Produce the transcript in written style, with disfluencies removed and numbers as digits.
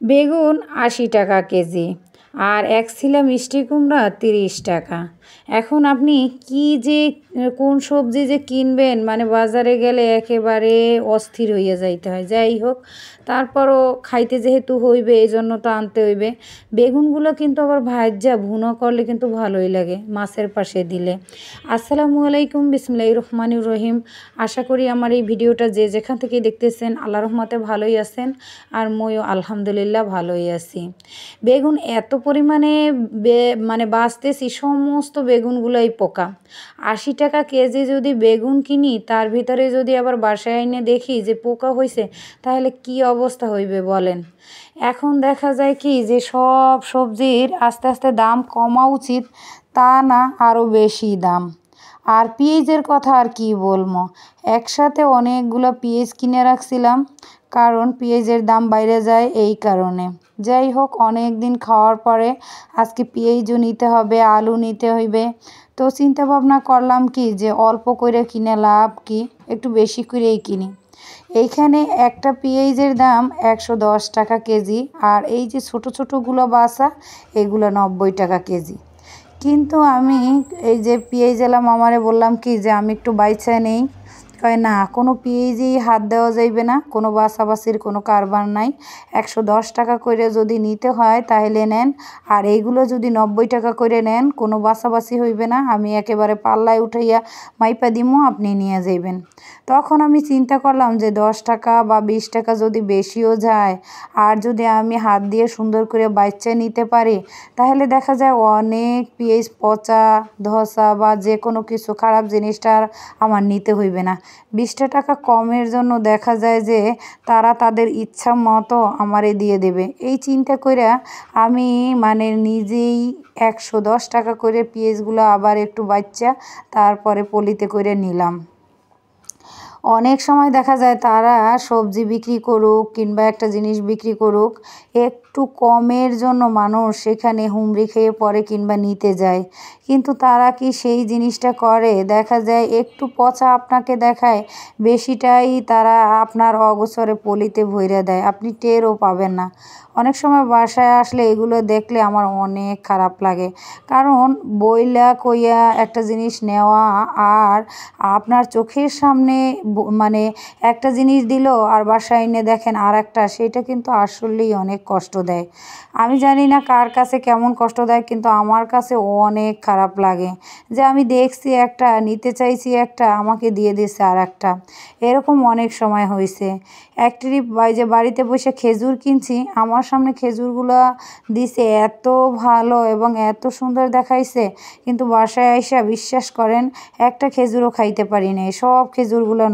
বেগুন ৮০ টাকা কেজি আর এক ছিলা মিষ্টি কুমড়া ৩০ টাকা। এখন আপনি কি যে কোন সবজি যে কিনবেন মানে বাজারে গেলে একেবারে অস্থির হইয়া যাইতে হয়। যাই হোক, তারপরও খাইতে যেহেতু হইবে এজন্য তো আনতে হইবে। বেগুনগুলো কিন্তু আবার ভাইজ্যা ভুনা করলে কিন্তু ভালোই লাগে মাছের পাশে দিলে। আসসালামু আলাইকুম, বিসমিল্লাহির রহমানির রহিম। আশা করি আমার এই ভিডিওটা যে যেখান থেকে দেখতেছেন আল্লাহর রহমতে ভালোই আছেন আর মইও আলহামদুলিল্লাহ ভালোই আছি। বেগুন এত পরিমাণে মানে বাঁচতেছি, সমস্ত বেগুনগুলোই পোকা। ৮০ টাকা কেজি যদি বেগুন কিনি তার ভিতরে যদি আবার বাসায় এনে দেখি যে পোকা হইছে, তাহলে কি অবস্থা হইবে বলেন। এখন দেখা যায় কি যে সব সবজির আস্তে আস্তে দাম কমা উচিত, তা না আরও বেশি দাম। আর পেঁয়াজের কথা আর কি বলবো, একসাথে অনেকগুলো পেঁয়াজ কিনে রাখছিলাম, কারণ পেঁয়াজের দাম বাইরে যায় এই কারণে। যাই হোক, অনেক দিন খাওয়ার পরে আজকে পেঁয়াজও নিতে হবে, আলু নিতে হইবে। তো চিন্তা ভাবনা করলাম কি যে অল্প করে কিনে লাভ কি, একটু বেশি করেই কিনি। এইখানে একটা পেঁয়াজের দাম ১১০ টাকা কেজি, আর এই যে ছোট ছোটোগুলো বাসা এগুলো ৯০ টাকা কেজি। কিন্তু আমি এই যে পেঁয়াজওয়ালা মামারে বললাম কি যে আমি একটু বাইচা নেই, কয় না কোনো পেঁয়াজেই হাত দেওয়া যাইবে না, কোনো বাছাবাছির কোনো কারবার নাই। ১১০ টাকা করে যদি নিতে হয় তাহলে নেন, আর এইগুলো যদি ৯০ টাকা করে নেন কোনো বাছাবাছি হইবে না, আমি একেবারে পাল্লায় উঠাইয়া মাইপা দিমু, আপনি নিয়ে যাইবেন। তখন আমি চিন্তা করলাম যে ১০ টাকা বা ২০ টাকা যদি বেশিও যায়, আর যদি আমি হাত দিয়ে সুন্দর করে বাইচা নিতে পারি, তাহলে দেখা যায় অনেক পেঁয়াজ পচা ধসা বা যে কোনো কিছু খারাপ জিনিসটা আর আমার নিতে হইবে না। ২০ টাকা কমের জন্য দেখা যায় যে তারা তাদের ইচ্ছা মতো আমারে দিয়ে দেবে। এই চিন্তা কইরা আমি মানে নিজেই ১১০ টাকা করে পেঁয়াজগুলো আবার একটু বাইচ্চা তারপরে পলিতে করে নিলাম। অনেক সময় দেখা যায় তারা সবজি বিক্রি করুক কিংবা একটা জিনিস বিক্রি করুক, একটু কমের জন্য মানুষ সেখানে হুমড়ি খেয়ে পড়ে কিংবা নিতে যায়। কিন্তু তারা কি সেই জিনিসটা করে? দেখা যায় একটু পচা আপনাকে দেখায়, বেশিটাই তারা আপনার অগোছরে পলিতে ভইরা দেয়, আপনি টেরও পাবেন না। অনেক সময় বাসায় আসলে এগুলো দেখলে আমার অনেক খারাপ লাগে, কারণ বইলা কইয়া একটা জিনিস নেওয়া আর আপনার চোখের সামনে মানে একটা জিনিস দিল আর বাসায় এনে দেখেন আর একটা, সেটা কিন্তু আসলেই অনেক কষ্ট দেয়। আমি জানি না কার কাছে কেমন কষ্ট দেয়, কিন্তু আমার কাছে অনেক খারাপ লাগে যে আমি দেখছি একটা, নিতে চাইছি একটা, আমাকে দিয়ে দিয়েছে আর একটা। এরকম অনেক সময় হয়েছে। এক ট্রিপ যে বাড়িতে বসে খেজুর কিনছি, আমার সামনে খেজুরগুলো দিছে এত ভালো এবং এত সুন্দর দেখাইছে, কিন্তু বাসায় আইসা বিশ্বাস করেন একটা খেজুরও খাইতে পারি নাই, সব খেজুরগুলো